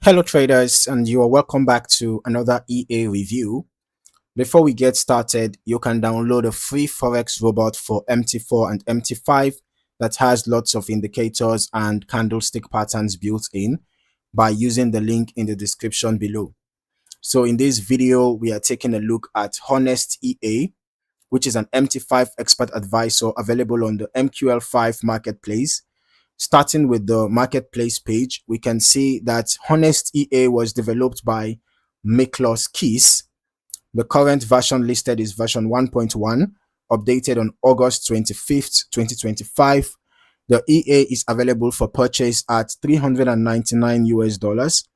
Hello traders, and you are welcome back to another EA review. Before we get started, you can download a free Forex robot for MT4 and MT5 that has lots of indicators and candlestick patterns built in by using the link in the description below. So in this video, we are taking a look at Honest EA, which is an MT5 expert advisor available on the MQL5 Marketplace. Starting with the marketplace page, we can see that Honest EA was developed by MQL5. The current version listed is version 1.1, updated on August 25th, 2025. The EA is available for purchase at 399 US dollars,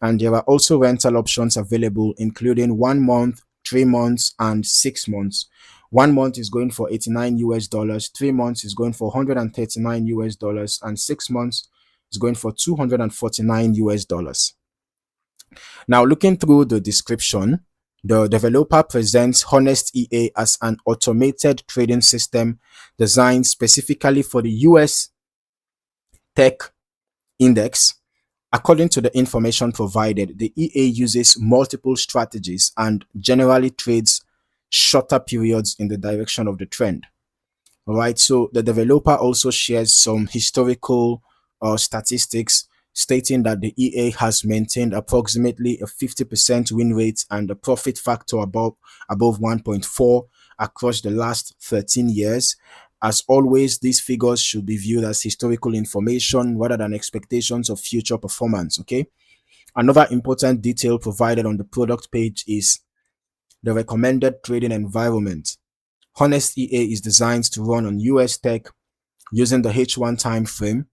and there are also rental options available, including 1 month, 3 months, and 6 months. 1 month is going for 89 US dollars, 3 months is going for 139 US dollars, and 6 months is going for 249 US dollars. Now, looking through the description, the developer presents Honest EA as an automated trading system designed specifically for the USTEC index. According to the information provided, the EA uses multiple strategies and generally trades shorter periods in the direction of the trend. All right, so the developer also shares some historical statistics stating that the EA has maintained approximately a 50% win rate and a profit factor above 1.4 across the last 13 years. As always, these figures should be viewed as historical information rather than expectations of future performance. Okay. Another important detail provided on the product page is the recommended trading environment. Honest EA is designed to run on USTEC using the H1 time frame.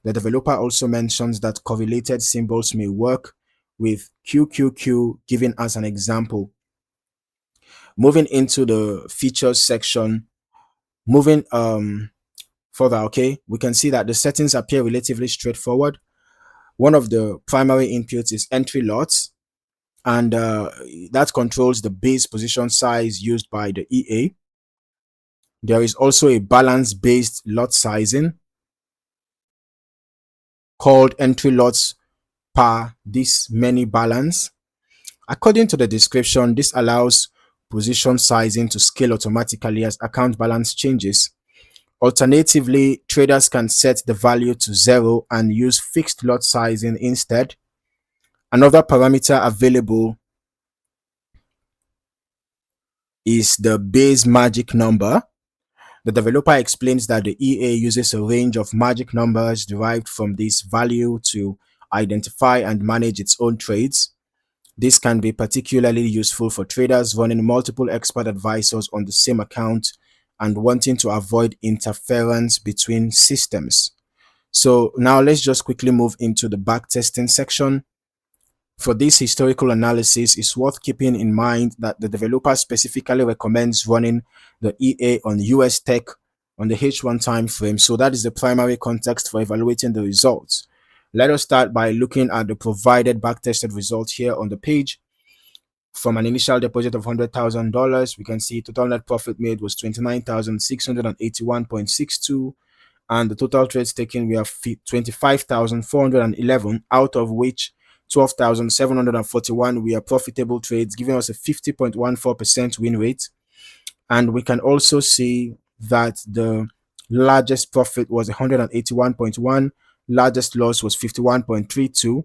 The developer also mentions that correlated symbols may work, with QQQ given as an example. Moving into the features section, moving further, okay, we can see that the settings appear relatively straightforward. One of the primary inputs is entry lots, and that controls the base position size used by the EA. There is also a balance-based lot sizing called entry lots per this many balance. According to the description, this allows position sizing to scale automatically as account balance changes. Alternatively, traders can set the value to 0 and use fixed lot sizing instead. Another parameter available is the base magic number. The developer explains that the EA uses a range of magic numbers derived from this value to identify and manage its own trades. This can be particularly useful for traders running multiple expert advisors on the same account and wanting to avoid interference between systems. So now let's just quickly move into the backtesting section. For this historical analysis, it's worth keeping in mind that the developer specifically recommends running the EA on USTEC on the H1 time frame. So that is the primary context for evaluating the results. Let us start by looking at the provided backtested results here on the page. From an initial deposit of $100,000, we can see total net profit made was 29,681.62, and the total trades taken we have 25,411, out of which 12,741 were profitable trades, giving us a 50.14% win rate. And we can also see that the largest profit was 181.1, largest loss was 51.32,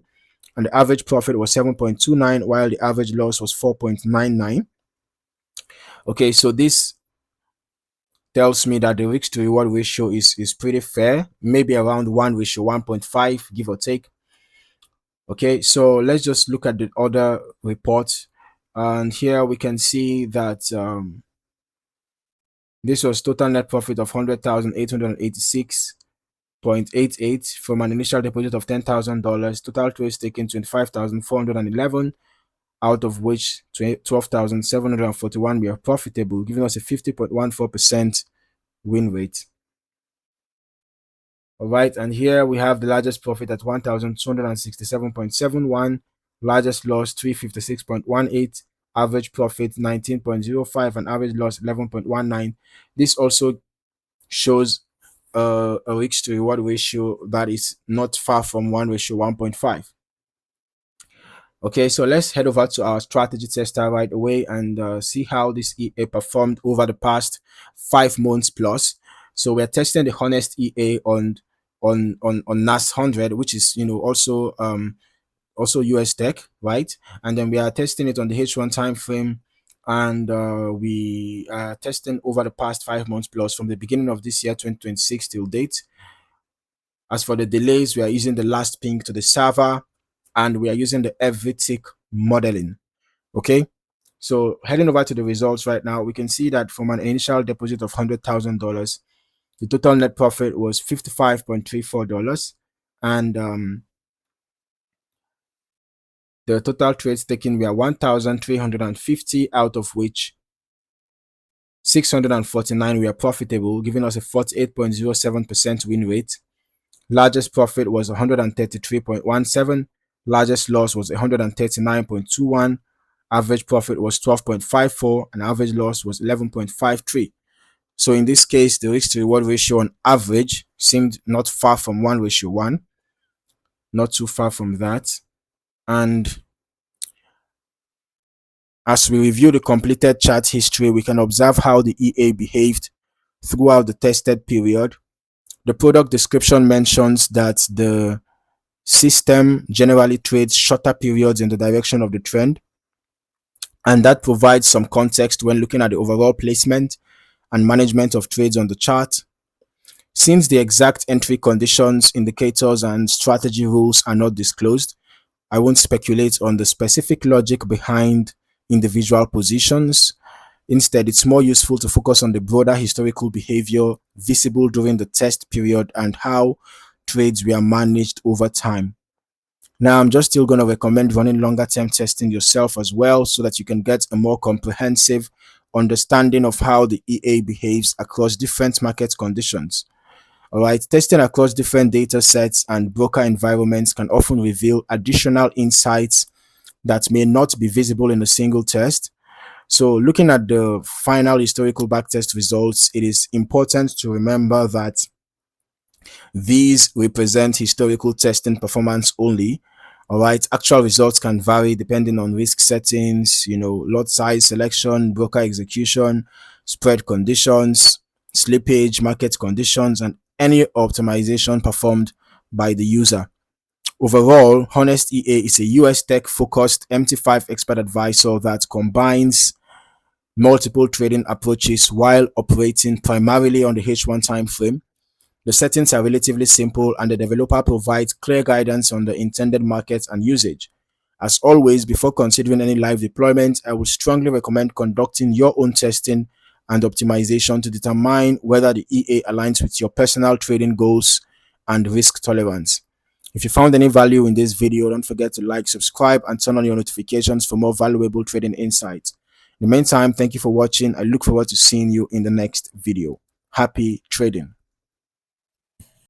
and the average profit was 7.29, while the average loss was 4.99. Okay, so this tells me that the risk to reward ratio is pretty fair, maybe around 1:1.5, give or take. Okay, so let's just look at the other report, and here we can see that this was total net profit of 100,886.88 from an initial deposit of $10,000. Total trades taken 25,411, out of which 12,741 were profitable, giving us a 50.14% win rate. All right, and here we have the largest profit at 1,267.71, largest loss 356.18, average profit 19.05, and average loss 11.19. This also shows a risk to reward ratio that is not far from 1:1.5. Okay, so let's head over to our strategy tester right away and see how this EA performed over the past 5 months plus. So we're testing the Honest EA on NAS 100, which is also USTEC, right? And then we are testing it on the H1 time frame, and we are testing over the past 5 months plus from the beginning of this year 2026 till date. As for the delays, we are using the last ping to the server, and we are using the every tick modeling. Okay, so heading over to the results right now, we can see that from an initial deposit of $100,000, the total net profit was $55.34, and the total trades taken were 1,350, out of which 649 were profitable, giving us a 48.07% win rate. Largest profit was 133.17. Largest loss was 139.21. Average profit was 12.54, and average loss was 11.53. So in this case, the risk to reward ratio on average seemed not far from 1:1, not too far from that. And as we review the completed chart history, we can observe how the EA behaved throughout the tested period. The product description mentions that the system generally trades shorter periods in the direction of the trend, and that provides some context when looking at the overall placement and management of trades on the chart. Since the exact entry conditions, indicators, and strategy rules are not disclosed, I won't speculate on the specific logic behind individual positions. Instead, it's more useful to focus on the broader historical behavior visible during the test period and how trades were managed over time. Now, I'm just still going to recommend running longer term testing yourself as well, so that you can get a more comprehensive understanding of how the EA behaves across different market conditions. All right, testing across different data sets and broker environments can often reveal additional insights that may not be visible in a single test. So, looking at the final historical backtest results, it is important to remember that these represent historical testing performance only. All right, actual results can vary depending on risk settings, lot size selection, broker execution, spread conditions, slippage, market conditions, and any optimization performed by the user. Overall, Honest EA is a USTEC focused MT5 expert advisor that combines multiple trading approaches while operating primarily on the H1 time frame. The settings are relatively simple, and the developer provides clear guidance on the intended market and usage. As always, before considering any live deployment, I would strongly recommend conducting your own testing and optimization to determine whether the EA aligns with your personal trading goals and risk tolerance. If you found any value in this video, don't forget to like, subscribe, and turn on your notifications for more valuable trading insights. In the meantime, thank you for watching. I look forward to seeing you in the next video. Happy trading.